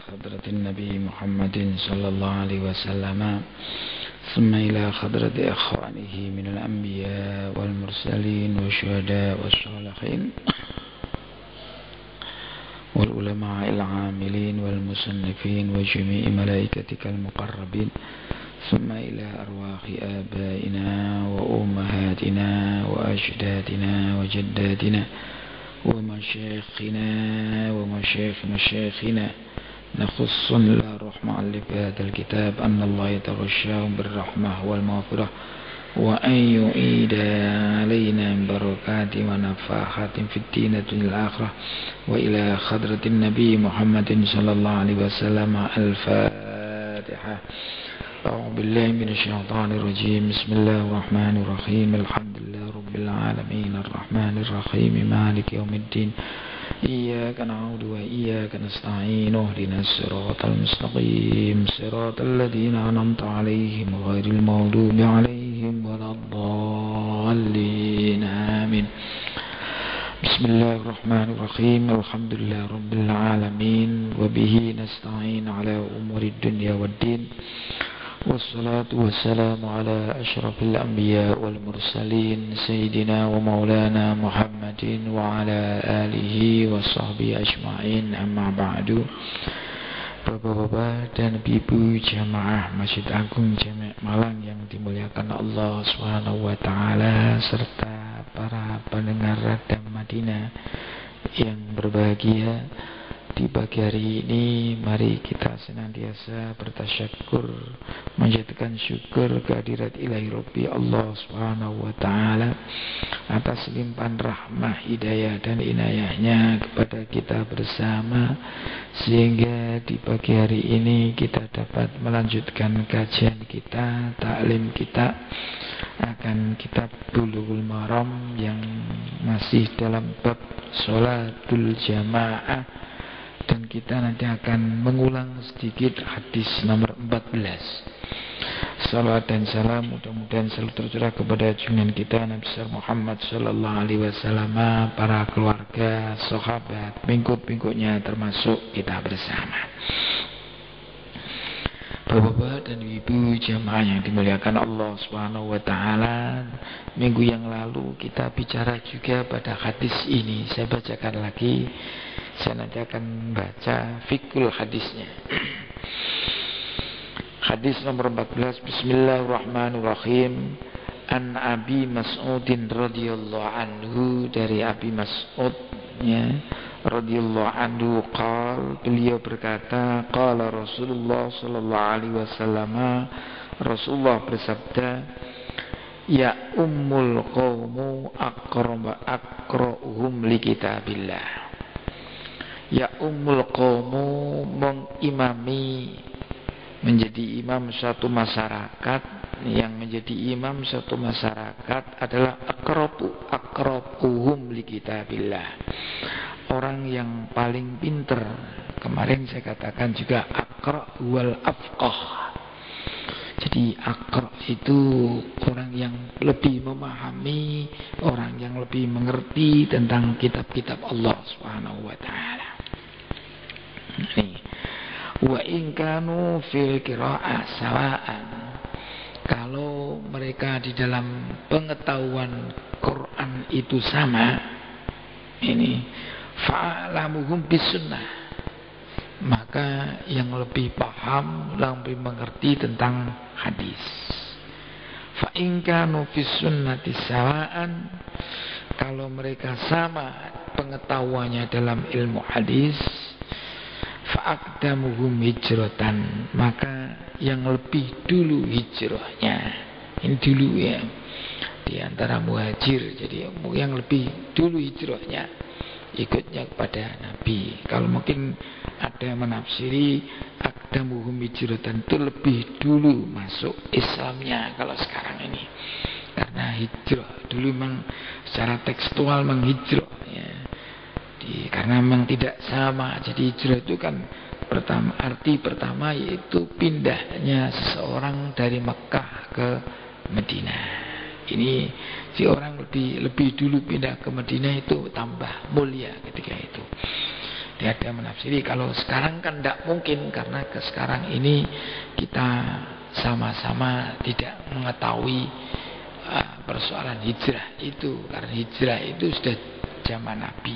حضرة النبي محمد صلى الله عليه وسلم ثم إلى حضرة إخوانه من الأنبياء والمرسلين والشهداء والصالحين والعلماء العاملين والمصنفين وجميع ملائكتك المقربين ثم إلى أرواح آبائنا وأمهاتنا وأجدادنا وجداتنا ومشايخنا ومشايخ مشايخنا نخص لا رحمة في هذا الكتاب أن الله يتغشاهم بالرحمة والمغفرة وأن يعيد علينا من بركات ونفاحات في الدين والآخرة وإلى حضرة النبي محمد صلى الله عليه وسلم. الفاتحة. أعوذ بالله من الشيطان الرجيم. بسم الله الرحمن الرحيم. الحمد لله رب العالمين الرحمن الرحيم مالك يوم الدين إياك نعبد وإياك نستعين اهدنا الصراط المستقيم صراط الذين أنعمت عليهم غير المغضوب عليهم ولا الضالين آمين. بسم الله الرحمن الرحيم. الحمد لله رب العالمين وبه نستعين على أمور الدنيا والدين والصلاة والسلام على أشرف الأنبياء والمرسلين سيدنا ومولانا محمد وعلى آله وصحبه أجمعين. أما بعد. Bapak-bapak dan ibu jamaah Masjid Agung Jamek Malang yang dimuliakan Allah Subhanahu wa taala serta para pendengar Radam Madinah yang berbahagia, di pagi hari ini mari kita senantiasa bertasyakur, menjadikan syukur kehadirat ilahi Rabbi Allah Subhanahu wa ta'ala atas limpahan rahmah, hidayah dan inayahnya kepada kita bersama, sehingga di pagi hari ini kita dapat melanjutkan kajian kita, taklim kita akan kitab Bulughul Maram yang masih dalam bab sholatul jamaah. Dan kita nanti akan mengulang sedikit hadis nomor 14. Salawat dan salam mudah-mudahan selalu tercurah kepada junjungan kita Nabi besar Muhammad sallallahu alaihi wasallam, para keluarga, sahabat, pengikut-pengikutnya termasuk kita bersama. Bapak-bapak dan ibu jamaah yang dimuliakan Allah Subhanahu wa taala, minggu yang lalu kita bicara juga pada hadis ini. Saya bacakan lagi. Saya nanti akan baca fikul hadisnya. Hadis nomor 14. Bismillahirrahmanirrahim. An Abi Mas'udin radhiyallahu anhu, dari Abi Mas'ud radhiyallahu anhu qala, beliau berkata, qala Rasulullah sallallahu alaihi wasallam, Rasulullah bersabda, ya ummul qaumu aqra'uhum li kitabillah. Ya ummul qaumu, mengimami, menjadi imam suatu masyarakat, yang menjadi imam suatu masyarakat adalah aqra'uhum li kitabillah, orang yang paling pinter. Kemarin saya katakan juga aqra' wal afqah. Jadi aqra' itu orang yang lebih memahami, orang yang lebih mengerti tentang kitab-kitab Allah Subhanahu wa taala. Wa in kanu fil qira'ah sawa'an, kalau mereka di dalam pengetahuan Quran itu sama, ini fa'alamuhum bisunnah, maka yang lebih paham, lebih mengerti tentang hadis. Fa in kanu fis sunnati sawa'an, kalau mereka sama pengetahuannya dalam ilmu hadis, fa'aqdamuhum hijratan, maka yang lebih dulu hijrahnya, ini dulu ya, di antara muhajir, jadi yang lebih dulu hijrahnya, ikutnya kepada Nabi. Kalau mungkin ada yang menafsiri aqdamuhum hijratan itu lebih dulu masuk Islamnya kalau sekarang ini, karena hijrah dulu memang secara tekstual menghijrah ya. Karena memang tidak sama. Jadi hijrah itu kan arti pertama yaitu pindahnya seseorang dari Mekah ke Madinah. Ini si orang lebih dulu pindah ke Madinah itu tambah mulia ketika itu. Tiada menafsiri. Kalau sekarang kan tidak mungkin, karena ke sekarang ini kita sama-sama tidak mengetahui persoalan hijrah itu, karena hijrah itu sudah zaman Nabi.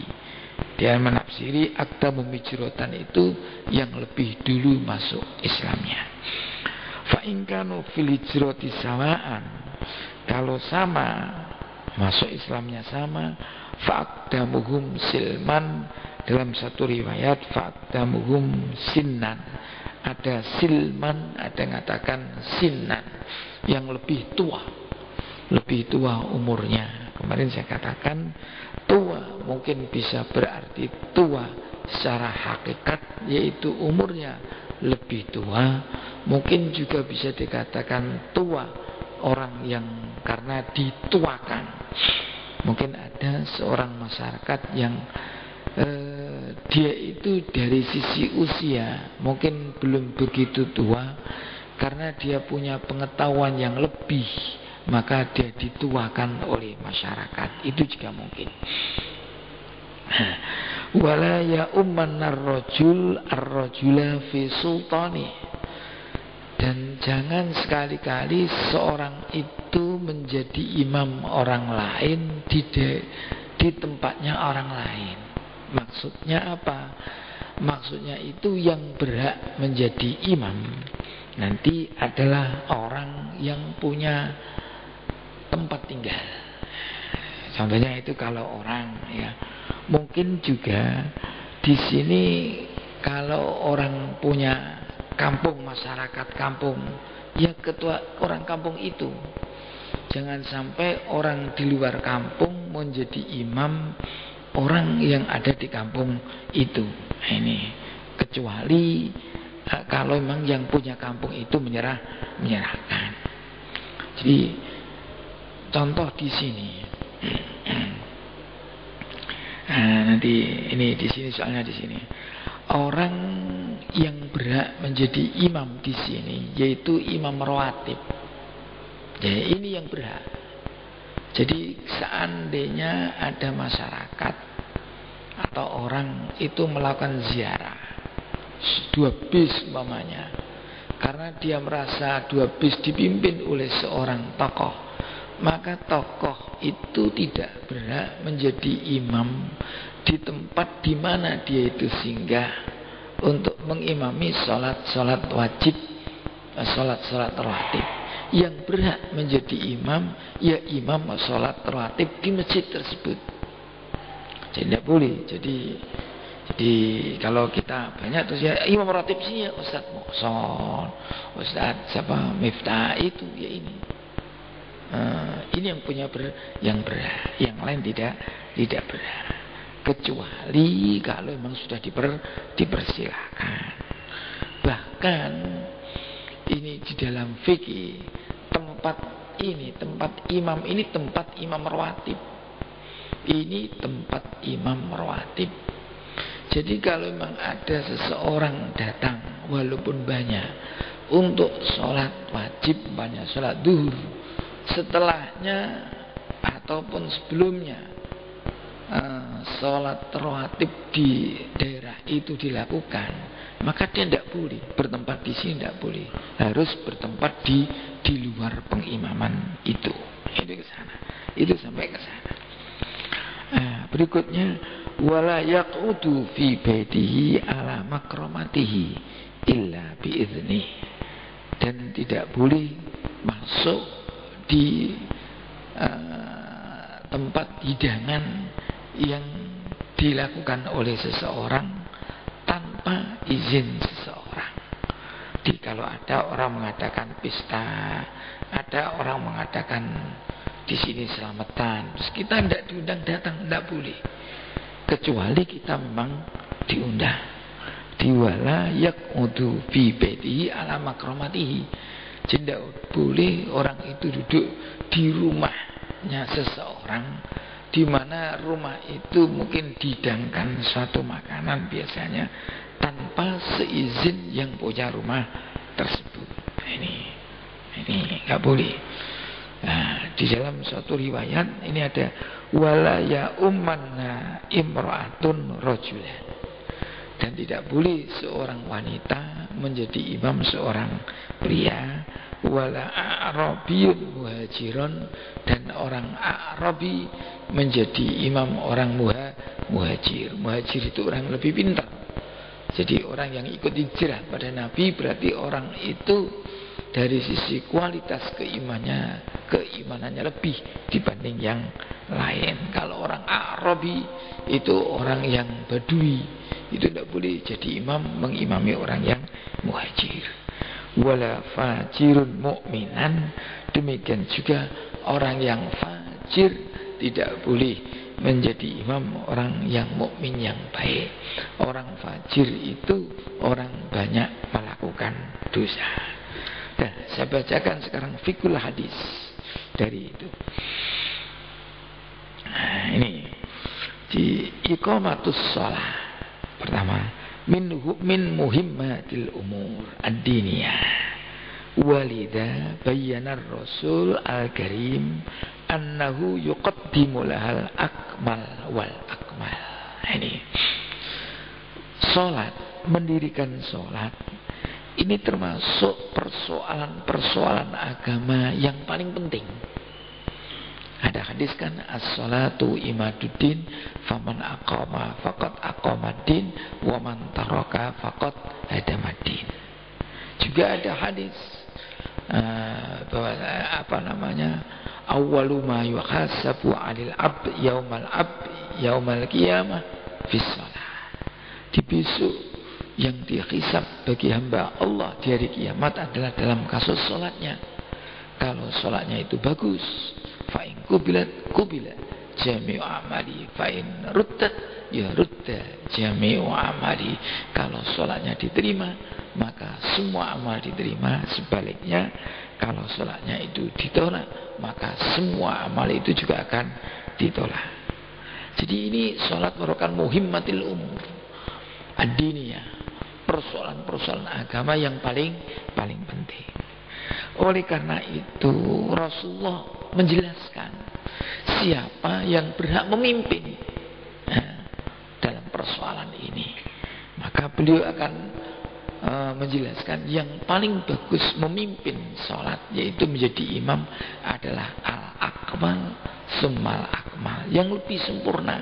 Dia menafsiri aqdamu hijratan itu yang lebih dulu masuk Islamnya. Fa in kanu fil hijrati sawaan, kalau sama masuk Islamnya sama, fa aqdamuhum silman. Dalam satu riwayat fa'damuhum sinnan, ada silman, ada yang mengatakan sinnan, yang lebih tua umurnya. Kemarin saya katakan tua mungkin bisa berarti tua secara hakikat, yaitu umurnya lebih tua. Mungkin juga bisa dikatakan tua orang yang karena dituakan. Mungkin ada seorang masyarakat yang dia itu dari sisi usia mungkin belum begitu tua, karena dia punya pengetahuan yang lebih, maka dia dituakan oleh masyarakat. Itu juga mungkin. Wala ya umman ar-rajula fi sultani, dan jangan sekali-kali seorang itu menjadi imam orang lain di tempatnya orang lain. Maksudnya apa? Maksudnya itu yang berhak menjadi imam nanti adalah orang yang punya tempat tinggal. Contohnya itu kalau orang ya, mungkin juga di sini kalau orang punya kampung, masyarakat kampung, ya ketua orang kampung itu. Jangan sampai orang di luar kampung menjadi imam orang yang ada di kampung itu. Nah, ini kecuali kalau memang yang punya kampung itu menyerahkan. Jadi contoh di sini. Nah, nanti ini di sini soalnya di sini. Orang yang berhak menjadi imam di sini yaitu imam rawatib. Jadi ini yang berhak. Jadi seandainya ada masyarakat atau orang itu melakukan ziarah 2 bis umpamanya, karena dia merasa 2 bis dipimpin oleh seorang tokoh, maka tokoh itu tidak berhak menjadi imam di tempat di mana dia itu singgah untuk mengimami sholat wajib, sholat rawatib. Yang berhak menjadi imam ya imam sholat rawatib di masjid tersebut. Jadi tidak boleh. Jadi kalau kita banyak terus ya imam rawatib sih ya Ustaz Muhson, Ustaz siapa Miftah, itu ya ini. Ini yang punya yang berhak, yang lain tidak berhak. Kecuali kalau memang sudah dipersilakan. Bahkan ini di dalam fikih, tempat imam ini tempat imam rawatib. Ini tempat imam rawatib. Jadi kalau memang ada seseorang datang walaupun banyak untuk sholat wajib, banyak sholat duhur, setelahnya ataupun sebelumnya sholat rawatib di daerah itu dilakukan, maka dia tidak boleh bertempat di sini, tidak boleh, harus bertempat di luar pengimaman itu. Itu ke sana, itu sampai ke sana. Berikutnya wala yaqudu fi baitihi ala makramatihi illa biizni, dan tidak boleh masuk di tempat hidangan yang dilakukan oleh seseorang tanpa izin seseorang. Jadi kalau ada orang mengadakan pesta, ada orang mengadakan di sini selamatan, terus kita tidak diundang datang, tidak boleh. Kecuali kita memang diundang. Diwala yaqudu fi baitihi ala makramatihi. Jadi tidak boleh orang itu duduk di rumahnya seseorang, di mana rumah itu mungkin dihidangkan suatu makanan biasanya tanpa seizin yang punya rumah tersebut. Ini nggak boleh. Nah, di dalam suatu riwayat ini ada wala ya ummanna imra'atun rajulan. Dan tidak boleh seorang wanita menjadi imam seorang pria. Wala a'rabiyun muhajirun, dan orang Arabi menjadi imam orang muhajir. Muhajir itu orang lebih pintar. Jadi orang yang ikut hijrah pada Nabi, berarti orang itu dari sisi kualitas keimanannya lebih dibanding yang lain. Kalau orang Arabi itu orang yang badui, itu tidak boleh jadi imam mengimami orang yang muhajir. Wala fajirun mu'minan, demikian juga orang yang fajir tidak boleh menjadi imam orang yang mukmin yang baik. Orang fajir itu orang banyak melakukan dosa. Nah, saya bacakan sekarang fikul hadis dari itu. Nah, ini di iqamatus shalah. Pertama, min muhimmatil umur ad-diniyah. Walidha bayyana Rasul al-Karim annahu yuqaddimu lahal akmal wal akmal. Ini salat, mendirikan salat, ini termasuk persoalan agama yang paling penting. Ada hadis kan, as-salatu imaduddin, faman aqama faqad aqamaddin, wa man taraka faqad hadamaddin. Juga ada hadis bahwa awwalu ma yuhasabu 'alil 'abd yaumal qiyamah fis shalah. Di besok yang dihisab bagi hamba Allah di hari kiamat adalah dalam kasus salatnya. Kalau salatnya itu bagus, fa in qubilat jami'u amali, fa in ruddat ya rudda jami'u amali. Kalau salatnya diterima, maka semua amal diterima. Sebaliknya, kalau salatnya itu ditolak, maka semua amal itu juga akan ditolak. Jadi ini salat merupakan muhimmatil umur ad-diniyah, persoalan-persoalan agama yang paling penting. Oleh karena itu Rasulullah menjelaskan siapa yang berhak memimpin dalam persoalan ini. Maka beliau akan menjelaskan yang paling bagus memimpin sholat, yaitu menjadi imam, adalah al-akmal summal akmal, yang lebih sempurna,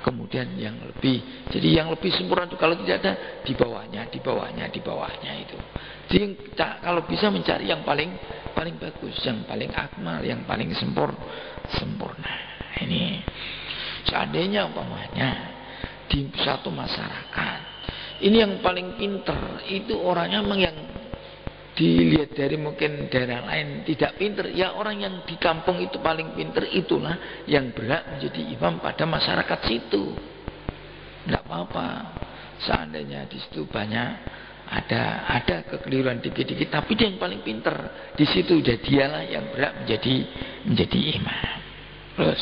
kemudian yang lebih. Jadi yang lebih sempurna itu kalau tidak ada, di bawahnya itu. Jadi kalau bisa mencari yang paling bagus, yang paling akmal, yang paling sempurna. Ini seandainya umpamanya di satu masyarakat ini yang paling pinter itu orangnya memang yang dilihat dari mungkin daerah lain tidak pinter, ya orang yang di kampung itu paling pinter, itulah yang berhak menjadi imam pada masyarakat situ. Tidak apa-apa seandainya di situ banyak ada kekeliruan dikit-dikit, tapi dia yang paling pinter di situ, dan dialah yang berhak menjadi imam. Terus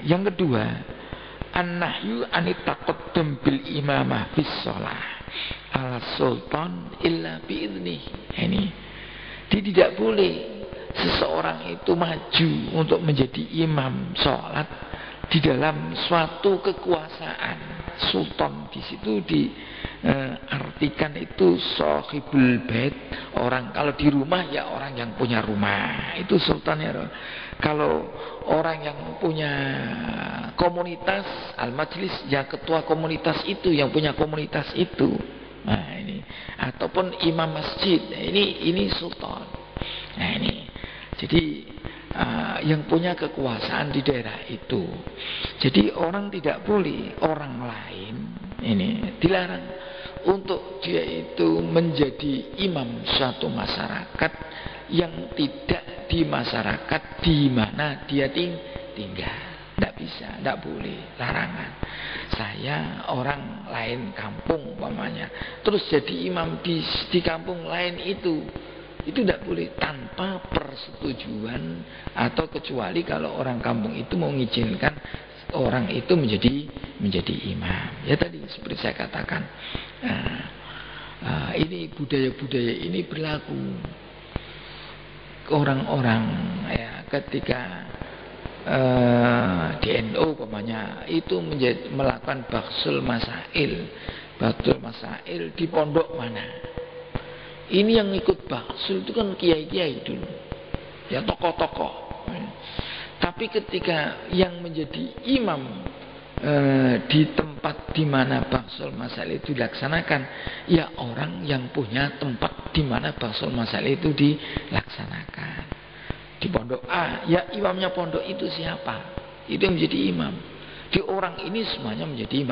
yang kedua, an-nahyu anitaqaddum bil imamah fis shalah ala sultan illa bi'idnih. Ini tidak boleh seseorang itu maju untuk menjadi imam sholat di dalam suatu kekuasaan. Sultan di situ diartikan itu sahibul bait, orang kalau di rumah ya orang yang punya rumah itu sultannya. Kalau orang yang punya komunitas al-majlis, ya ketua komunitas itu yang punya komunitas itu. Nah ini, ataupun imam masjid, ini sultan. Nah ini, jadi yang punya kekuasaan di daerah itu. Jadi orang tidak boleh, orang lain ini dilarang untuk dia itu menjadi imam suatu masyarakat yang tidak di masyarakat di mana dia tinggal. Tidak bisa, tidak boleh, larangan. Saya orang lain kampung umpamanya, terus jadi imam di kampung lain itu tidak boleh tanpa persetujuan, atau kecuali kalau orang kampung itu mau mengizinkan orang itu menjadi imam. Ya tadi seperti saya katakan, ini budaya-budaya ini berlaku. Orang-orang ya ketika di NU umpamanya itu melakukan baksul masail. Baksul masail di pondok mana? Ini yang ikut baksul itu kan kiai-kiai dulu. Ya tokoh-tokoh. Tapi ketika yang menjadi imam di tempat di mana baksul masail itu dilaksanakan, ya orang yang punya tempat di mana baksul masail itu dilaksanakan. Di pondok A, ya imamnya pondok itu siapa? Itu yang menjadi imam. Di orang ini semuanya menjadi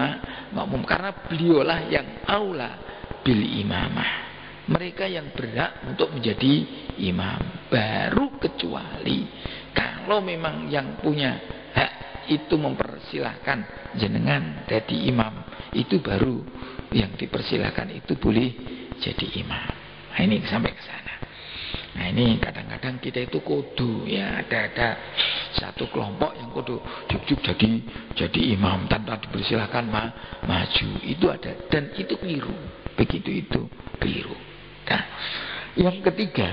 makmum karena beliaulah yang aula bil imamah. Mereka yang berhak untuk menjadi imam. Baru kecuali kalau memang yang punya hak itu mempersilahkan jenengan jadi imam, itu baru yang dipersilahkan itu boleh jadi imam. Nah ini sampai ke sana. Nah ini kadang-kadang kita itu kudu ya ada satu kelompok yang kudu juk jadi imam tanpa dipersilahkan maju, itu ada, dan itu keliru. Begitu itu keliru. Nah, yang ketiga,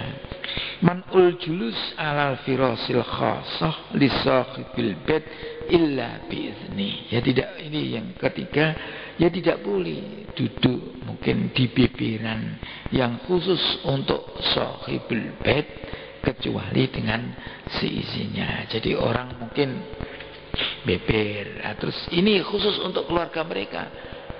man'ul julus alal firasil khassah li sahibil bait illa biizni. Ya tidak, ini yang ketiga, ya tidak boleh duduk mungkin di beberan yang khusus untuk sahibul bait kecuali dengan seizinnya. Jadi orang mungkin beber, terus ini khusus untuk keluarga mereka.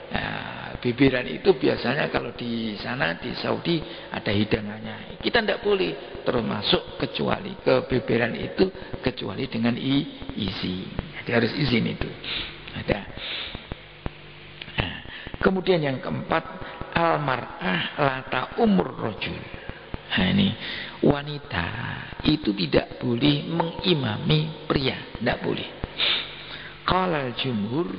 Nah, beberan itu biasanya kalau di sana di Saudi ada hidangannya. Kita tidak boleh termasuk kecuali ke beberan itu kecuali dengan izin. Jadi harus izin itu. Ada. Nah, kemudian yang keempat, al-mar'ah lata umur rojul. Nah ini wanita itu tidak boleh mengimami pria, tidak boleh. Qalal jumhur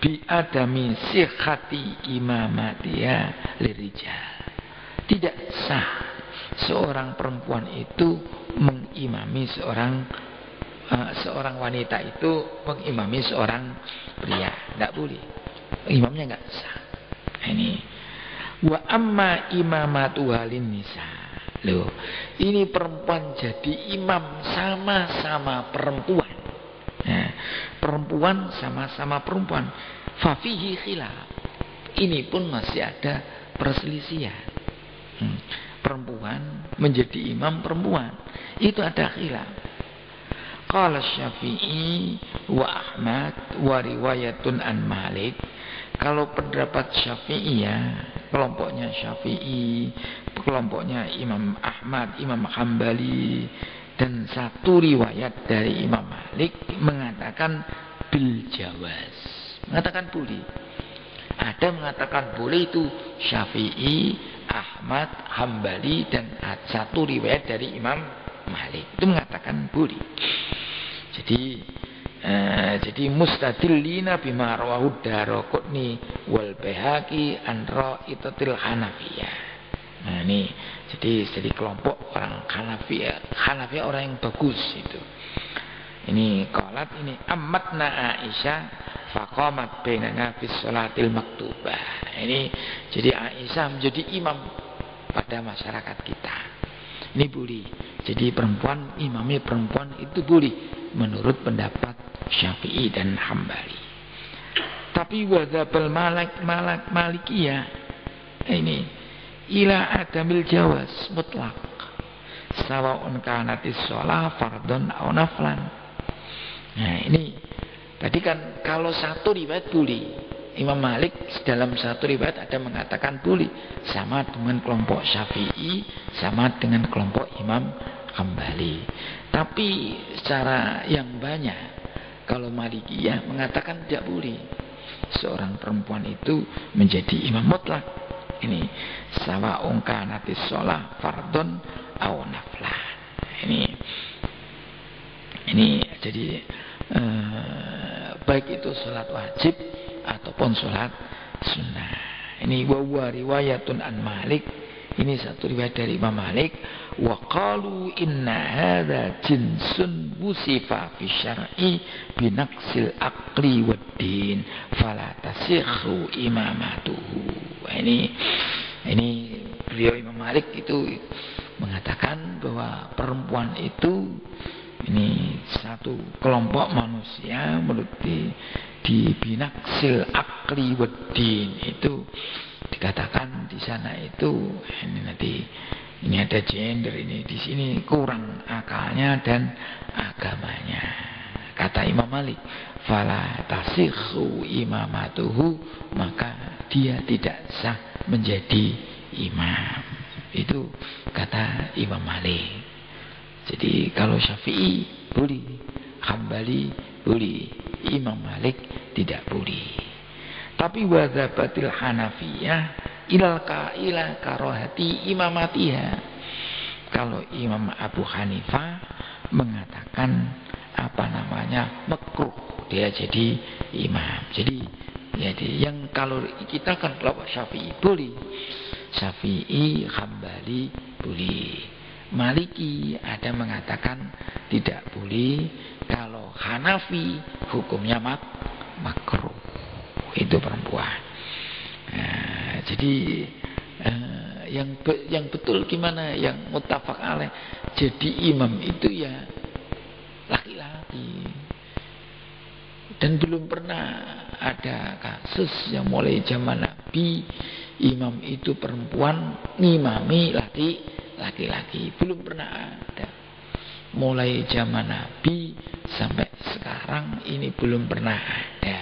bi adami sihhati imamatiha lirijal. Tidak sah seorang perempuan itu mengimami seorang wanita itu mengimami seorang pria, tidak boleh. Imamnya enggak sah. Ini wa amma imamatu halin nisa. Loh, ini perempuan jadi imam sama-sama perempuan. Nah, perempuan sama-sama perempuan. Fafihi khilaf. Ini pun masih ada perselisihan. Perempuan menjadi imam perempuan, itu ada khilaf. Qala Syafi'i wa Ahmad wa riwayatun an Malik. Kalau pendapat Syafi'i ya, kelompoknya Syafi'i, kelompoknya Imam Ahmad, Imam Hambali, dan satu riwayat dari Imam Malik mengatakan bil jawaz, mengatakan boleh. Ada mengatakan boleh itu Syafi'i, Ahmad, Hambali, dan satu riwayat dari Imam Malik itu mengatakan boleh. Jadi mustadillina bima rawahu Daraqutni wal Baihaqi an Ra'itatil Hanafiyah. Nah ini jadi kelompok orang Hanafiyah orang yang bagus itu. Ini qalat ini ammatna Aisyah faqamat bainana fi sholatil maktubah. Ini jadi Aisyah menjadi imam pada masyarakat kita. Ini boleh. Jadi perempuan, imamnya perempuan itu boleh menurut pendapat Syafi'i dan Hambali. Tapi wadzhabal Malikiyah ini ila adamil jawaz mutlak. Sawa'un kanatis shalah fardhon aw naflan. Nah, ini tadi kan kalau satu riwayat boleh. Imam Malik dalam satu riwayat ada mengatakan boleh, sama dengan kelompok Syafi'i, sama dengan kelompok Imam Hambali. Tapi secara yang banyak, kalau Malikiyah mengatakan tidak boleh seorang perempuan itu menjadi imam mutlak. Ini sawa'un kanatis shalah fardhon aw naflan. Ini jadi baik itu salat wajib ataupun salat sunnah. Ini wa riwayatun an Malik. Ini satu riwayat dari Imam Malik. Wa qalu inna hadza jinsun wusifa fi syar'i binaqsil aqli wad din fala tasikhu imamatuhu. Ini beliau Imam Malik itu mengatakan bahwa perempuan itu Ini satu kelompok manusia menurut di binaksil akli waddin itu dikatakan di sana itu ini nanti ini ada gender ini di sini kurang akalnya dan agamanya. Kata Imam Malik, fala tasikhu imamatuhu, maka dia tidak sah menjadi imam. Itu kata Imam Malik. Jadi kalau Syafi'i boleh, Hambali boleh, Imam Malik tidak boleh. Tapi wadzabatil Hanafiyah ila karohati imamatiha. Kalau Imam Abu Hanifah mengatakan makruh dia jadi imam. Jadi yang kalau kita kan kelompok Syafi'i boleh, Syafi'i, Hambali boleh. Maliki ada mengatakan tidak boleh. Kalau Hanafi hukumnya makruh. Itu perempuan. Nah, jadi yang betul gimana? Yang muttafaq alaih jadi imam itu ya laki-laki. Dan belum pernah ada kasus yang mulai zaman Nabi imam itu perempuan ngimami laki-laki. Belum pernah ada. Mulai zaman Nabi sampai sekarang ini belum pernah ada.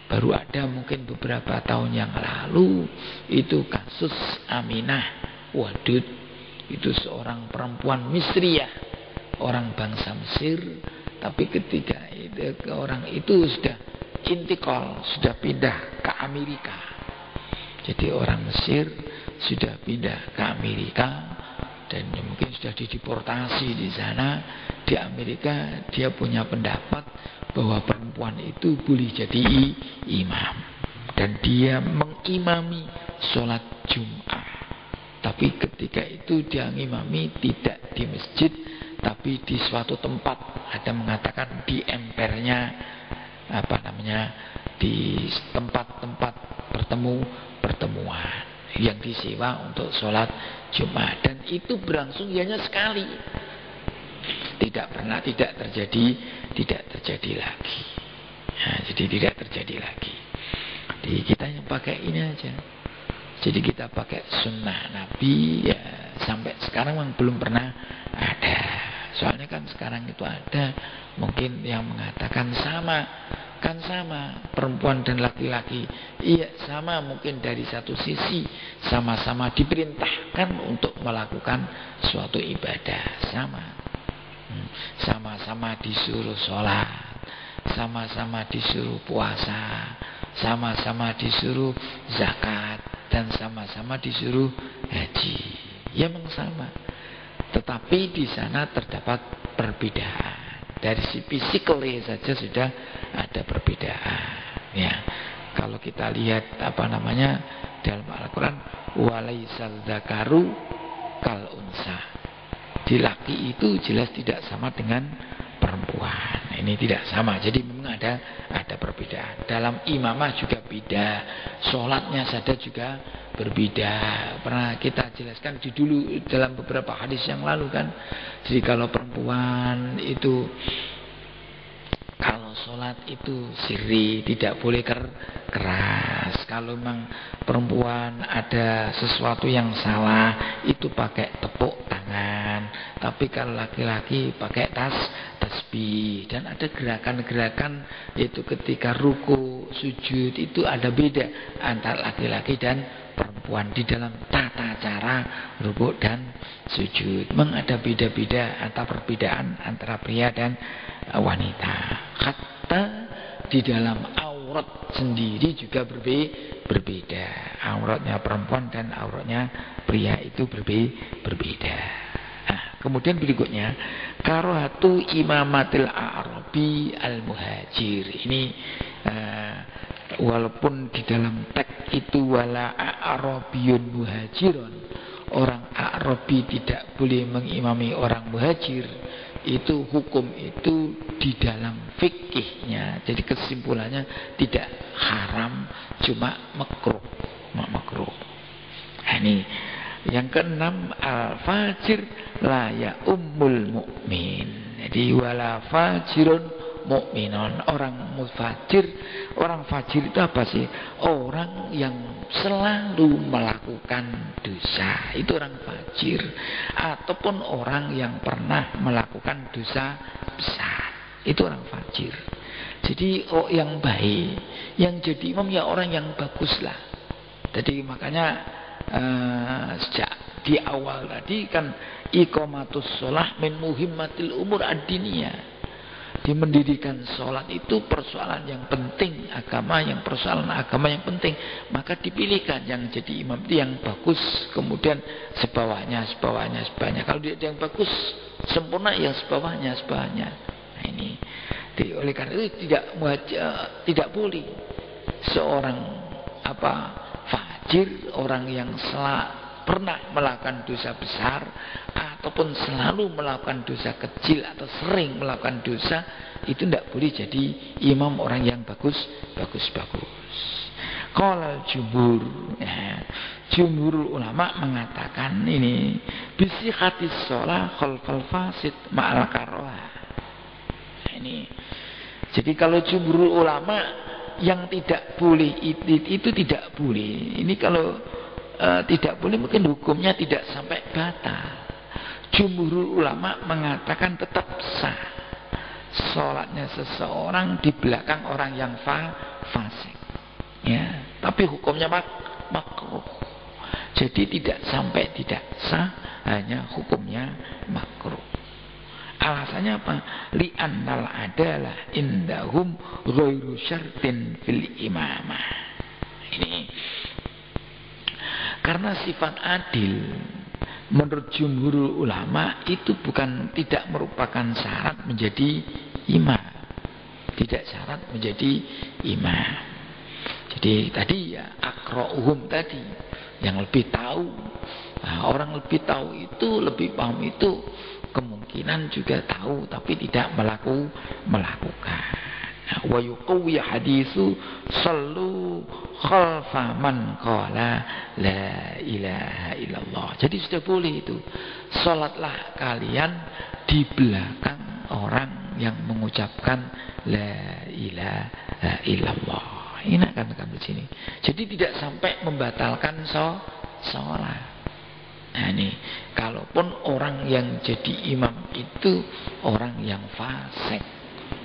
Baru ada mungkin beberapa tahun yang lalu itu kasus Aminah Wadud. Itu seorang perempuan Misriyah, orang bangsa Mesir. Tapi ketika itu orang itu sudah intikal, sudah pindah ke Amerika. Jadi orang Mesir sudah pindah ke Amerika dan mungkin sudah dideportasi di sana. Di Amerika dia punya pendapat bahwa perempuan itu boleh jadi imam dan dia mengimami sholat Jum'ah. Tapi ketika itu dia mengimami tidak di masjid tapi di suatu tempat, ada mengatakan di empernya di tempat-tempat pertemuan yang disewa untuk sholat Jumat, dan itu berlangsung hanya sekali, tidak terjadi lagi. Nah, jadi tidak terjadi lagi. Jadi kita yang pakai ini aja. Jadi kita pakai sunnah Nabi ya, sampai sekarang memang belum pernah ada. Soalnya kan sekarang itu ada mungkin yang mengatakan sama perempuan dan laki-laki. Iya sama, mungkin dari satu sisi sama-sama diperintahkan untuk melakukan suatu ibadah, sama-sama disuruh sholat, sama-sama disuruh puasa, sama-sama disuruh zakat, dan sama-sama disuruh haji. Ya memang sama. Tetapi di sana terdapat perbedaan. Dari si fisiknya saja sudah ada perbedaan. Ya, kalau kita lihat dalam Al-Quran, walaisal dzakaru kal unsa. Di laki itu jelas tidak sama dengan perempuan. Ini tidak sama. Jadi memang ada perbedaan. Dalam imamah juga beda. Sholatnya saja juga berbeda. Pernah kita jelaskan dulu dalam beberapa hadis yang lalu kan. Jadi kalau perempuan itu kalau sholat itu sirri, tidak boleh keras. Kalau memang perempuan ada sesuatu yang salah, itu pakai tepuk tangan. Tapi kalau laki-laki pakai tasbih. Dan ada gerakan-gerakan, yaitu ketika ruku, sujud, itu ada beda antara laki-laki dan perempuan di dalam tata cara ruku dan sujud. Memang ada beda-beda antara perbedaan antara pria dan wanita. Hatta di dalam aurat sendiri juga berbeda. Auratnya perempuan dan auratnya pria itu berbeda. Nah, kemudian berikutnya karohatu imamatil a'rabi al-muhajir. Ini walaupun di dalam teks itu wala a'rabiyun muhajirun, orang Arabi tidak boleh mengimami orang muhajir, itu hukum itu di dalam fikihnya. Jadi kesimpulannya tidak haram, cuma makruh. Nah, ini yang keenam, al-fajir la ya ummul mu'min. Jadi wala fajirun mukminun. Orang mufajir, orang fajir itu apa sih? Orang yang selalu melakukan dosa, itu orang fajir. Ataupun orang yang pernah melakukan dosa besar, itu orang fajir. Jadi yang baik, yang jadi imam ya orang yang bagus lah. Jadi makanya sejak di awal tadi kan iqamatus sholah min muhimmatil umur ad-diniyah. Di mendirikan sholat itu persoalan yang penting agama, yang persoalan agama yang penting, maka dipilihkan yang jadi imam itu yang bagus, kemudian sebawahnya. Kalau dia yang bagus sempurna, yang sebawahnya. Nah ini, oleh karena itu tidak boleh seorang fajir, orang yang pernah melakukan dosa besar ataupun selalu melakukan dosa kecil atau sering melakukan dosa, itu tidak boleh jadi imam orang yang bagus. Qala jumhur, jumhur ulama mengatakan ini bisihhatis shalah khalfal fasid ma'al karoha. Ini jadi kalau jumhur ulama yang tidak boleh itu tidak boleh. Ini kalau tidak boleh, mungkin hukumnya tidak sampai batal. Jumhur ulama mengatakan tetap sah sholatnya seseorang di belakang orang yang fasik, ya, tapi hukumnya makruh. Jadi tidak sampai tidak sah, hanya hukumnya makruh. Alasannya apa? Li'annal adalah indahum ghairu syartin fil imamah. Ini karena sifat adil menurut jumhur ulama itu tidak merupakan syarat menjadi imam. Tidak syarat menjadi imam. Jadi tadi ya aqra'uhum tadi yang lebih tahu. Nah, orang lebih tahu itu, lebih paham itu kemungkinan juga tahu tapi tidak melakukan. Wa yuqawwi haditsu sallu khalfa man qala la ilaha illallah. Jadi sudah boleh itu. Salatlah kalian di belakang orang yang mengucapkan la ilaha illallah. Ini akan di sini. Jadi tidak sampai membatalkan salat. Nah ini, kalaupun orang yang jadi imam itu orang yang fasik,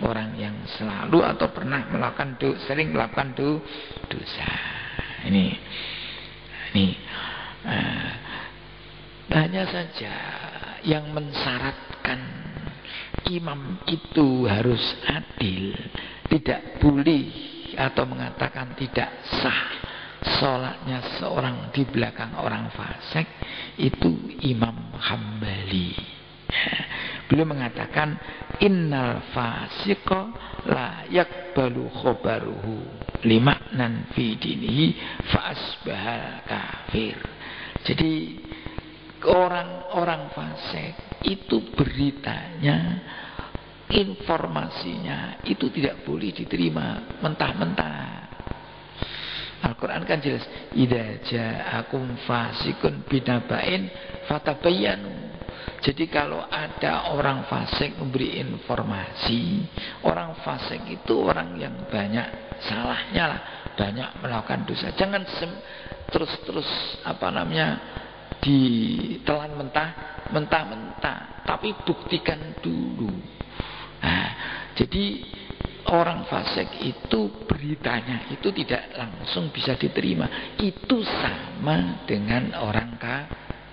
orang yang selalu atau pernah melakukan sering melakukan dosa. Ini hanya saja yang mensyaratkan imam itu harus adil, tidak boleh atau mengatakan tidak sah sholatnya seorang di belakang orang fasik, itu Imam Hambali. Beliau mengatakan innal fasiqa la yakbalu khobaruhu limaknan fi dinihi fa asbahal kafir. Jadi orang-orang fasik itu beritanya, informasinya itu tidak boleh diterima mentah-mentah. Al-Quran kan jelas, idza ja'akum fasikun binaba'in fatabayyanu. Jadi kalau ada orang fasik memberi informasi, orang fasik itu orang yang banyak salahnya lah, banyak melakukan dosa. Jangan terus ditelan mentah-mentah, tapi buktikan dulu. Nah, jadi orang fasik itu beritanya itu tidak langsung bisa diterima. Itu sama dengan orang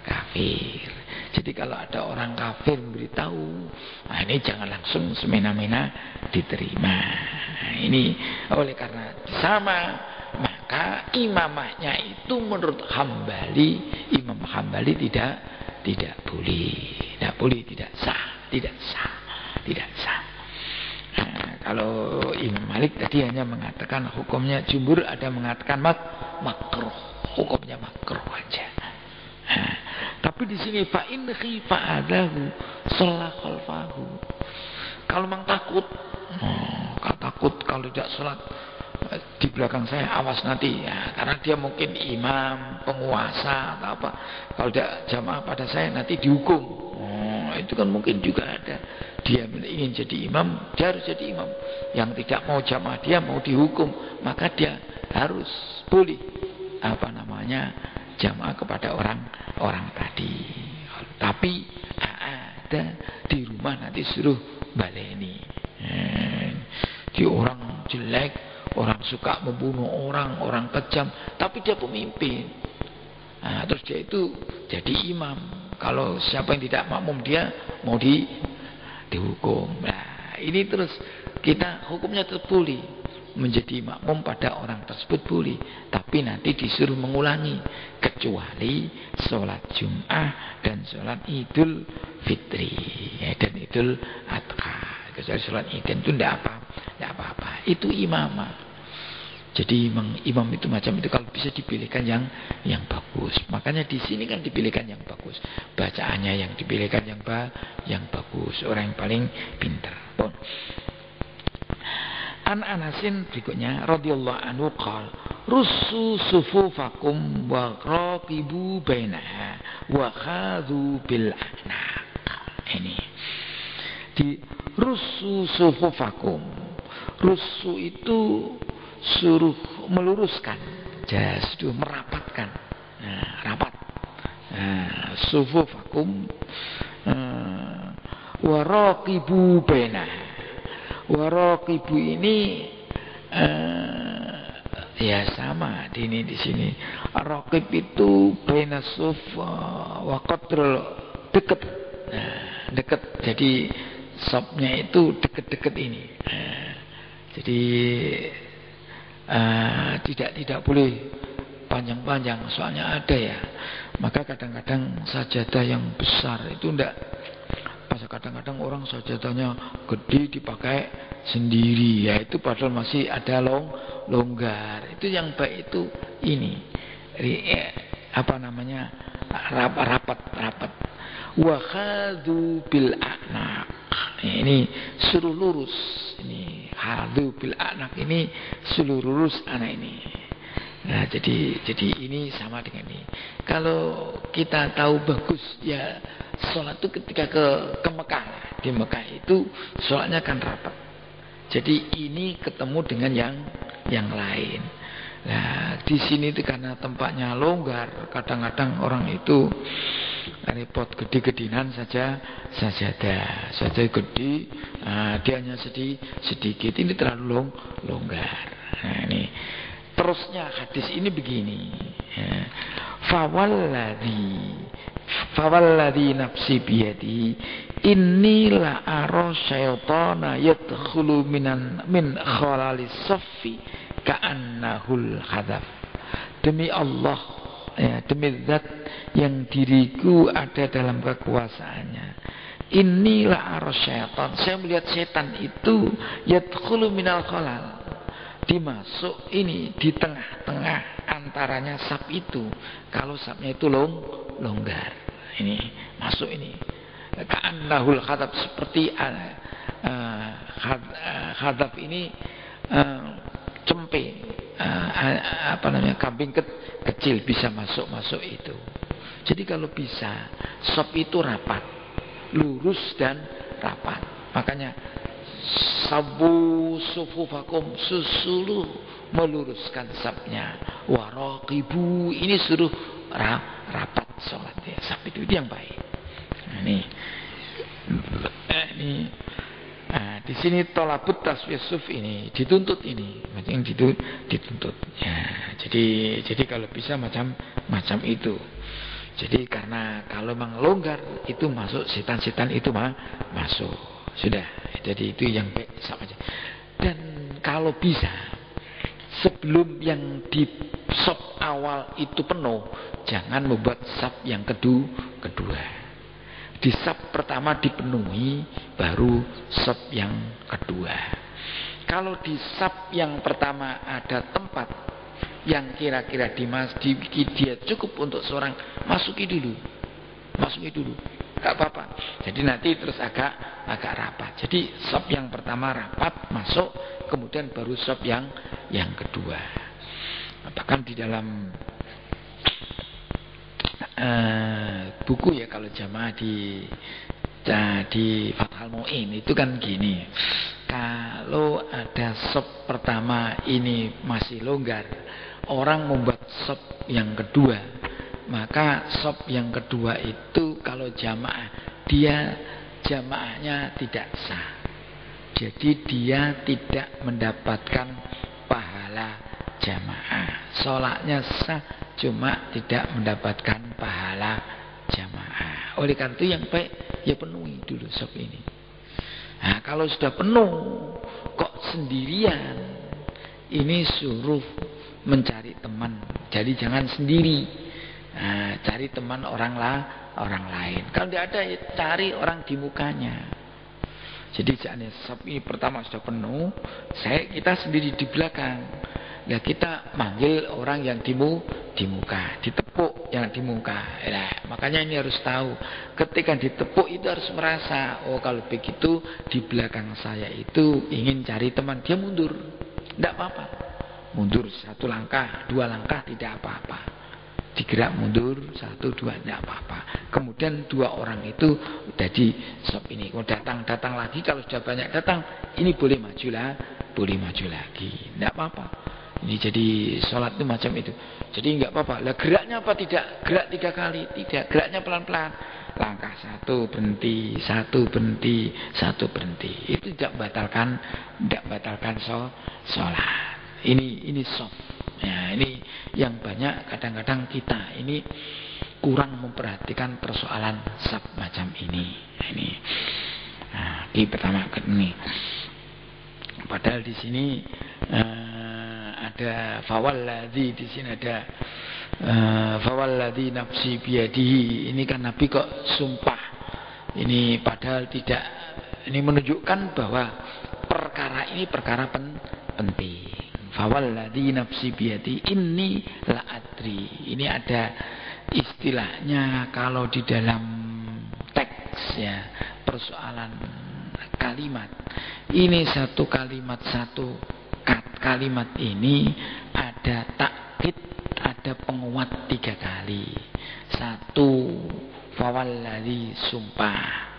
kafir. Jadi kalau ada orang kafir memberitahu, nah ini jangan langsung semena-mena diterima. Nah, ini oleh karena sama, maka imamahnya itu menurut Hambali, Imam Hambali tidak boleh, tidak sah. Nah, kalau Imam Malik tadi hanya mengatakan hukumnya, jumhur ada mengatakan makruh, hukumnya makruh aja. Nah, tapi di sini fa in khifa adahu shalah khalfahu. Kalau memang takut, kalau tidak sholat di belakang saya, awas nanti ya, karena dia mungkin imam, penguasa atau apa. Kalau tidak jamaah pada saya nanti dihukum. itu kan mungkin juga ada. Dia ingin jadi imam, dia harus jadi imam. Yang tidak mau jamaah, dia mau dihukum, maka dia harus boleh jamaah kepada orang tadi. Tapi ada di rumah nanti suruh baleni. Di orang jelek, orang suka membunuh orang kejam, tapi dia pemimpin. Terus dia itu jadi imam. Kalau siapa yang tidak makmum, dia mau dihukum. Nah, ini terus kita hukumnya tetap boleh. Menjadi makmum pada orang tersebut boleh, tapi nanti disuruh mengulangi, kecuali sholat Jum'ah dan sholat Idul Fitri dan Idul Adha. Kecuali sholat Idul itu tidak apa-apa. Itu imamah. Jadi imam itu macam itu, kalau bisa dipilihkan yang bagus. Makanya di sini kan dipilihkan yang bagus. Bacaannya yang dipilihkan yang bagus. Orang yang paling pintar. Pun. An Anasin berikutnya radhiyallahu anhu qala rusu sufufakum wa raqibu bainaha wa khadhu bil anaq. Ini di rusu sufufakum. Rusu itu suruh meluruskan, suruh merapatkan. Rapat. Sufufakum wa raqibu bainaha. Waraqibu ini ya sama di sini. Raqib itu baina suf wa qadrul dekat. Dekat. Jadi sopnya itu dekat-dekat ini. Jadi tidak boleh panjang-panjang, soalnya ada ya. Maka kadang-kadang sajadah yang besar itu enggak. Kadang-kadang orang sajadahnya gede dipakai sendiri, ya itu padahal masih ada longgar. Itu yang baik itu ini rapat. Wa khadhu bil a'naq. Ini suruh lurus. Ini khadhu bil a'naq ini suruh lurus anak ini. Nah, jadi ini sama dengan ini. Kalau kita tahu bagus ya, sholat itu ketika ke Mekah. Di Mekah itu sholatnya kan rapat. Jadi ini ketemu dengan yang lain. Nah, di sini itu karena tempatnya longgar, kadang-kadang orang itu repot gede-gedenan sajadah gede, dia hanya sedikit. Ini terlalu longgar. Nah, ini terusnya hadis ini begini. Fawalladhi nafsi biyadi inni la ara syaitana yadkhulu min khalalis saffi ka'annahul hadaf. Demi Allah, demi zat yang diriku ada dalam kekuasaannya, inni la ara syaitan, saya melihat setan itu yadkhulu minal khalal, dimasuk ini di tengah-tengah antaranya saf itu. Kalau safnya itu longgar, ini masuk ini ka'annahul khadab, seperti khadab ini cempe, kambing kecil bisa masuk itu. Jadi kalau bisa saf itu rapat, lurus dan rapat. Makanya sabu sufufakum, susuruh meluruskan safnya. Waraqibu ini suruh rapat sholatnya. Saf itu yang baik. Nah, di sini tolabut taswiyah suf ini dituntut, ini macam dituntut. Ya, jadi kalau bisa macam itu. Jadi karena kalau memang longgar itu masuk setan-setan itu masuk. Sudah, jadi itu yang baik sama aja. Dan kalau bisa sebelum yang di sop awal itu penuh, jangan membuat sap yang kedua. Di sap pertama dipenuhi, baru sap yang kedua. Kalau di sap yang pertama ada tempat yang kira-kira dia cukup untuk seorang, masuki dulu, gak apa-apa. Jadi nanti terus agak rapat. Jadi sop yang pertama rapat masuk, kemudian baru sop yang kedua. Bahkan di dalam buku ya, kalau jamaah di Di Fathul Mu'in itu kan gini, kalau ada sop pertama ini masih longgar, orang membuat sop yang kedua, maka sop yang kedua itu kalau jamaah, dia jamaahnya tidak sah. Jadi dia tidak mendapatkan pahala jamaah. Sholatnya sah, cuma tidak mendapatkan pahala jamaah. Oleh karena itu yang baik ya penuhi dulu sop ini. Nah, kalau sudah penuh kok sendirian, ini suruh mencari teman. Jadi jangan sendiri. Nah, cari teman orang lain. Kalau tidak ada ya cari orang di mukanya. Jadi jangan sop ini pertama sudah penuh, kita sendiri di belakang. Nah, kita manggil orang yang di muka, ditepuk yang di muka. Nah, makanya ini harus tahu, ketika ditepuk itu harus merasa, oh kalau begitu di belakang saya itu ingin cari teman, dia mundur. Tidak apa-apa. Mundur 1 langkah, 2 langkah tidak apa-apa. Digerak mundur 1, 2 tidak apa-apa. Kemudian 2 orang itu jadi sop ini. Kalau datang lagi, kalau sudah banyak datang, ini boleh maju lagi. Tidak apa-apa. Ini jadi sholat itu macam itu. Jadi enggak apa-apa. Lah geraknya apa tidak? Gerak 3 kali. Tidak. Geraknya pelan-pelan. Langkah 1 berhenti, 1 berhenti, 1 berhenti. Itu tidak batalkan sholat. Ini soft. Ya, ini yang banyak kadang-kadang kita ini kurang memperhatikan persoalan sab macam ini. Ini. Nah, ini pertama ini. Padahal di sini ada fawalladzi, di sini ada fawalladzi nafsi biyadihi. Ini kan Nabi kok sumpah. Ini padahal tidak, ini menunjukkan bahwa perkara ini perkara penting. Fawalladzi nafsi biyadihi inni la adri. Ini ada istilahnya kalau di dalam teks ya, persoalan kalimat. Ini satu kalimat, kalimat ini ada takkid, ada penguat 3 kali. 1 fawalladzi sumpah.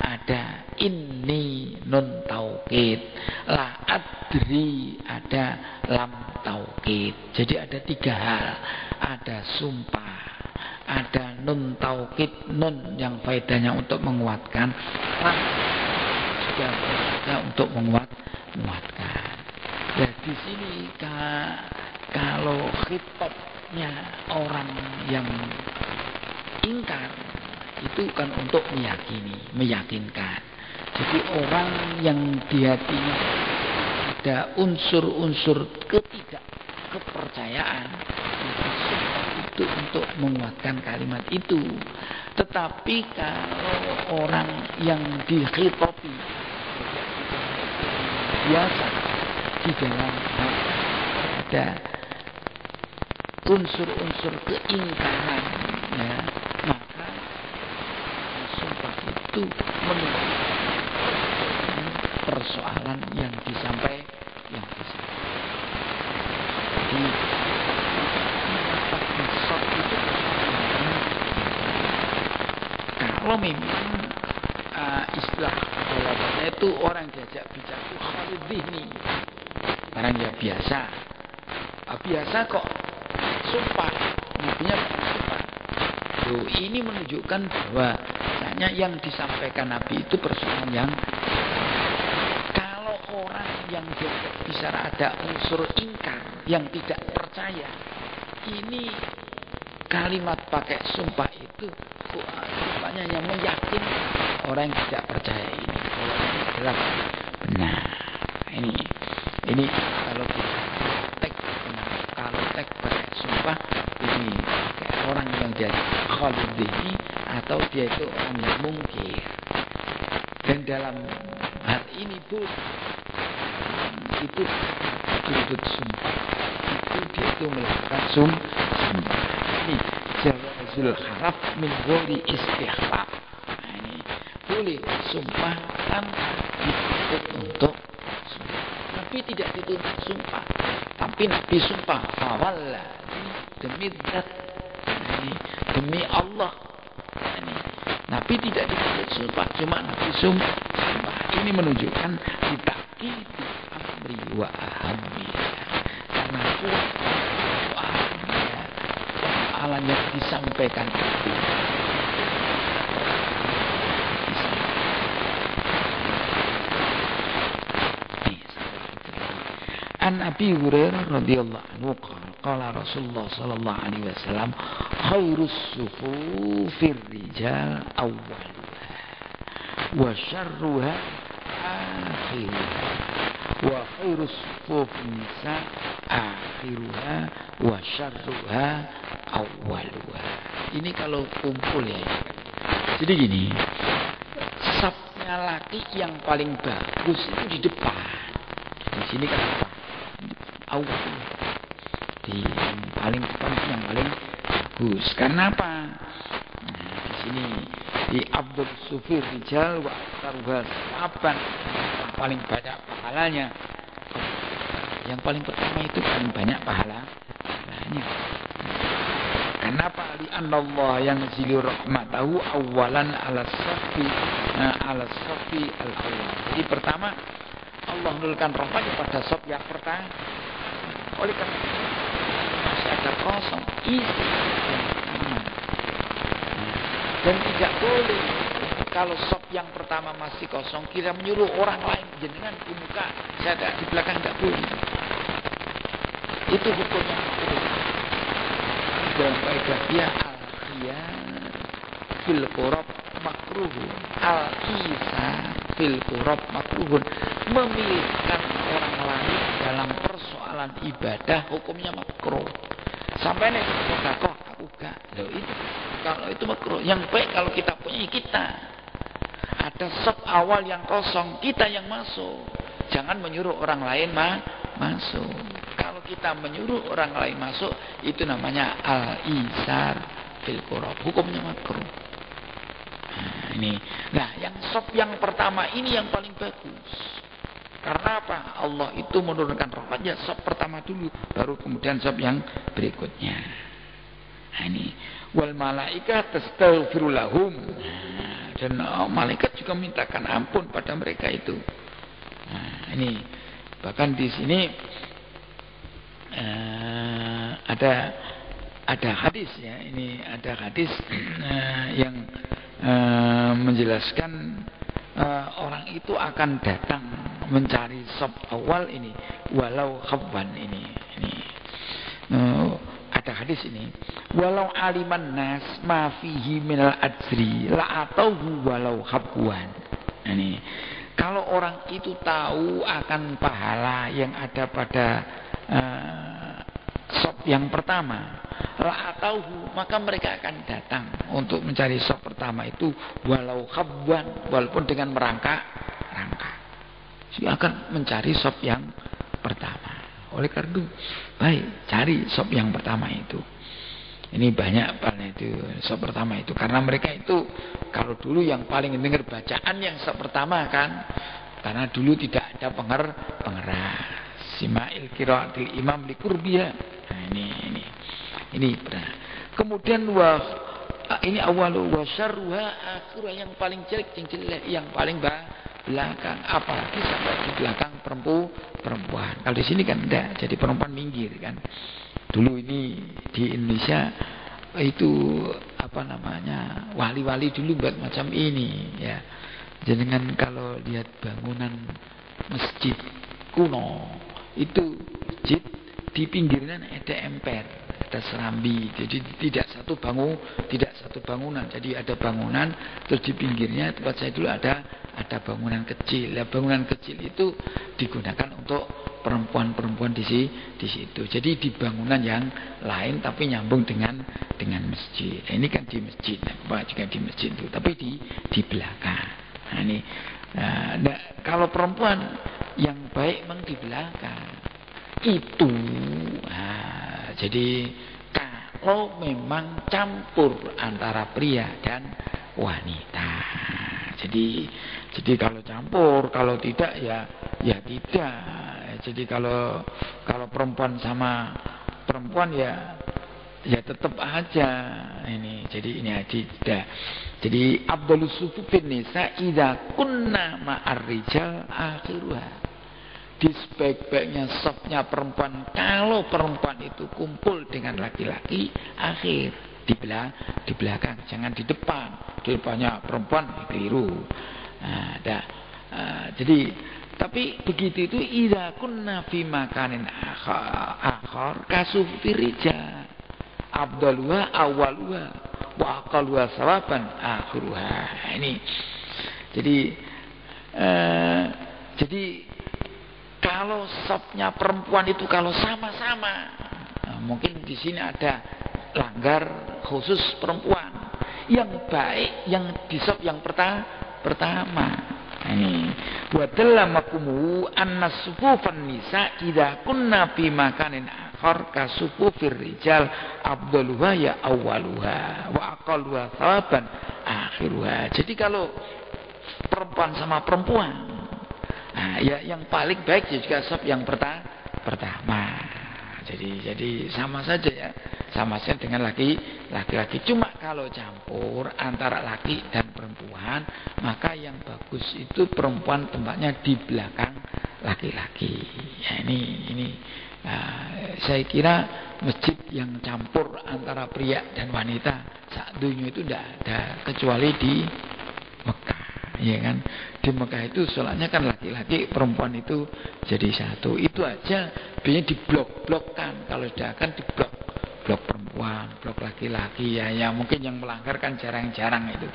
Ada inni nun taukid, la adri ada lam taukid. Jadi ada 3 hal. Ada sumpah, ada nun taukid, nun yang faedahnya untuk menguatkan, lam juga faedahnya untuk menguatkan. Dan di sini kalau khitabnya orang yang ingkar itu kan untuk meyakinkan. Jadi orang yang di hatinya ada unsur-unsur ketidakkepercayaan, itu untuk menguatkan kalimat itu. Tetapi kalau orang yang dikhitabi biasa, di dalam ada unsur-unsur keingkaran, ya, maka sumpah itu menunjukkan persoalan yang disampaikan. Jadi itu kalau memang istilah bahasanya itu orang diajak bicara itu khalid dhihni, orang yang biasa kok sumpah, nabinya sumpah. Loh, ini menunjukkan bahwa hanya yang disampaikan Nabi itu persoalan yang, kalau orang yang bicara ada unsur ingkar, yang tidak percaya, ini kalimat pakai sumpah itu rupanya yang meyakinkan orang yang tidak percaya ini bahwa ini adalah benar. Ini kalau kita teks benar, kalau teks pakai sumpah, ini pakai orang yang jadi khalid dhihni atau dia itu orang yang mungkir. Dan dalam hal ini pun itu sudut sumpah itu dia itu melakukan sumpah. Ini jawazul haraf min ghairi istihbab. Nah, ini boleh sumpah tanpa dituntut untuk sumpah. Nabi tidak dituntut sumpah, tapi Nabi sumpah fawalladzi, demi zat, ini demi Allah. Ini Nabi tidak dituntut sumpah, cuma Nabi sumpah. Ini menunjukkan kita amri wa ahammi. Karena soalan yang disampaikan itu An Abi Hurairah radhiyallahu anhu qala Rasulullah sallallahu alaihi wasallam khairus sufufir rijal awwaluha wa syarruha akhiruha wa khairus sufufin nisa akhiruha wa syarruha awwaluha. Ini kalau kumpul ya. Jadi gini, safnya laki yang paling bagus itu di depan. Di sini kan apa? Awal. Di yang paling depan yang paling bagus. Karena apa? Nah, di sini di Abdul Sufir Rijal wa Aktaruha Saban, yang paling banyak pahalanya. Yang paling pertama itu paling banyak pahalanya. Kenapa? Li'anallah yang zilu rahmatahu awalan ala safi al-awwal. Jadi pertama Allah menurunkan rahmatnya pada saf yang pertama. Oleh karena itu masih ada kosong isi yang pertama. Dan tidak boleh kalau saf yang pertama masih kosong kita menyuruh orang lain jenengan di muka, saya ada di belakang, tidak boleh. Itu hukumnya makruh. Dalam kaidah dia al-khiyar fil qurab makruhun, al-kisar fil qurab makruhun. Memilihkan orang lain dalam persoalan ibadah hukumnya makruh. Sampai nih sedekah aku gak. Loh itu kalau itu makruh. Yang baik kalau kita punya kita. Ada saf awal yang kosong, kita yang masuk. Jangan menyuruh orang lain masuk. Kalau kita menyuruh orang lain masuk, itu namanya al-isar fil qurab. Hukumnya makruh. Nah, ini. Nah, yang saf yang pertama ini yang paling bagus. Karena apa? Allah itu menurunkan rahmatnya saf pertama dulu, baru kemudian saf yang berikutnya. Nah, ini wal malaika tastaghfiru lahum. Nah, dan malaikat juga mintakan ampun pada mereka itu. Nah, ini bahkan di sini ada hadis ya. Ini ada hadis yang menjelaskan orang itu akan datang mencari saf awal ini walau khabwan ini ada hadis ini walau aliman nas ma fihi minal ajri la atauhu walau khabwan. Ini kalau orang itu tahu akan pahala yang ada pada saf yang pertama la atauhu, maka mereka akan datang untuk mencari saf pertama itu walau khabwan, walaupun dengan merangkak akan mencari saf yang pertama. Oleh karena itu baik cari saf yang pertama itu. Ini banyak pada itu saf pertama itu, karena mereka itu kalau dulu yang paling dengar bacaan yang saf pertama kan, karena dulu tidak ada pengeras sima'il qiraatil imam liqurbiha. Nah, ini benar. Kemudian ini awalu wa syarruha akhirah, yang paling jelek yang paling belakang, apalagi sampai di belakang perempuan. Kalau di sini kan enggak, jadi perempuan minggir kan. Dulu ini di Indonesia itu apa namanya, wali-wali dulu buat macam ini ya. Jangan kalau lihat bangunan masjid kuno itu, masjid di pinggirnya ada emper, ada serambi, jadi tidak satu bangunan, jadi ada bangunan terus di pinggirnya tempat saya dulu ada bangunan kecil. Nah, bangunan kecil itu digunakan untuk perempuan-perempuan di situ. Jadi di bangunan yang lain tapi nyambung dengan masjid. Nah, ini kan di masjid, nah, juga di masjid itu, tapi di belakang. Nah, ini kalau perempuan yang baik memang di belakang itu. Nah, jadi kalau memang campur antara pria dan wanita. Jadi kalau campur, kalau tidak ya tidak. Jadi kalau perempuan sama perempuan ya Ya tetap aja ini. Jadi ini aja. Jadi afdhalus sufufin nisa idza kunna ma'ar rijal akhiruha. Di sebaik-baiknya safnya perempuan kalau perempuan itu kumpul dengan laki-laki akhir di belakang, jangan di depan. Di depannya perempuan keliru. Jadi tapi begitu itu idza kunna fi makanin akhar kasufi rijal afdaluha awaluha wa aqalluha sawaban akhiruha. Ini jadi kalau safnya perempuan itu kalau sama-sama, mungkin di sini ada langgar khusus perempuan yang baik yang di saf yang pertama. Ini wa dallamakumu annas-sufufan nisa idza kunna fi makanin akhar kasufufir rijal afdaluha ya awwaluha wa aqalluha thawaban akhiruha. Jadi kalau perempuan sama perempuan, ya yang paling baik juga saf yang pertama. Jadi sama saja ya. Sama saja dengan laki-laki. Cuma kalau campur antara laki dan perempuan, maka yang bagus itu perempuan tempatnya di belakang laki-laki. Ya ini saya kira masjid yang campur antara pria dan wanita saat dunia itu tidak ada kecuali di Mekah. Ya kan, di Mekah itu sholatnya kan laki-laki perempuan itu jadi satu. Itu aja biasanya diblok-blokkan. Kalau sudah kan diblok perempuan, blok laki-laki ya mungkin yang melanggar kan jarang-jarang itu.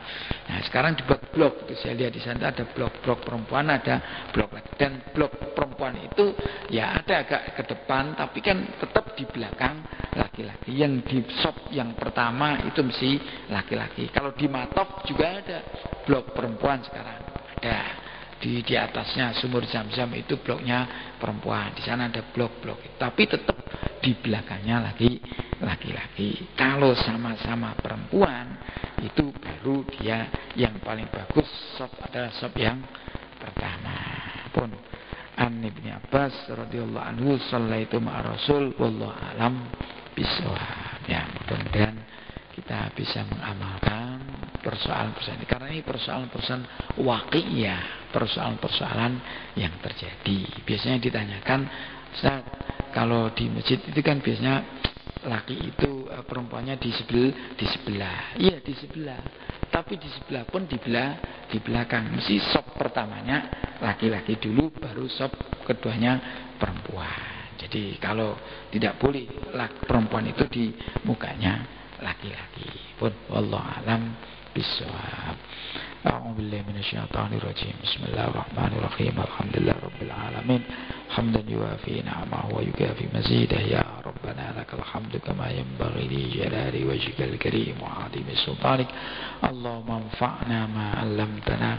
Nah sekarang diblok itu saya lihat di sana ada blok perempuan, ada blok laki, dan blok perempuan itu ya ada agak ke depan tapi kan tetap di belakang laki-laki. Yang di shop yang pertama itu mesti laki-laki. Kalau di Matop juga ada blok perempuan sekarang ada di atasnya sumur Zam-Zam itu bloknya perempuan. Di sana ada blok-blok tapi tetap di belakangnya laki-laki. Kalau sama-sama perempuan itu baru dia yang paling bagus shop adalah shop yang pertama. Pun An Ibnu Abbas radhiyallahu anhu shallaitu ma'a Rasul wallahu alam bisawab. Ya, mudah-mudahan kita bisa mengamalkan persoalan-persoalan ini karena ini persoalan-persoalan waqi'iyah, persoalan-persoalan yang terjadi. Biasanya ditanyakan, Ustaz, kalau di masjid itu kan biasanya laki itu perempuannya di sebelah. Iya, di sebelah. Tapi di sebelah pun di belakang. Mesti sop pertamanya laki-laki dulu, baru sop keduanya perempuan. Jadi kalau tidak boleh perempuan itu di mukanya laki-laki. Pun wallahu alam bisawab. A'udzu billahi minasyaitonir rajim. Bismillahirrahmanirrahim. Alhamdulillahirabbil alamin. Hamdan yuwafi ni'amahu wa yukafi mazidah. Ya Rabbana lakal hamdu kama yanbaghi li jalali wajhikal karim wa 'azimi sultanik. Allahumma anfa'na ma 'allamtana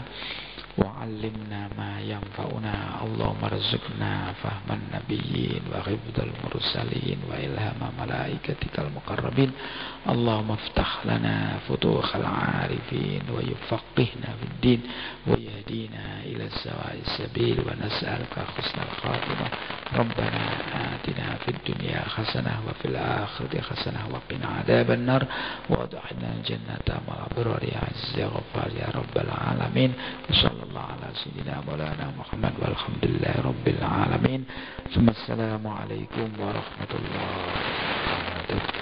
وعلمنا ما ينفعنا اللهم ارزقنا فهم النبيين وحفظ المرسلين وإلهام ملائكتك المقربين اللهم افتح لنا فتوح العارفين ويفقهنا في الدين ويهدينا إلى سواء السبيل ونسألك حسن الخاتمة ربنا آتنا في الدنيا حسنة وفي الآخرة حسنة وقنا عذاب النار وادخلنا الجنة مع الأبرار يا عزيز يا غفار يا رب العالمين وصلى الله على سيدنا مولانا محمد والحمد لله رب العالمين ثم السلام عليكم ورحمة الله وبركاته.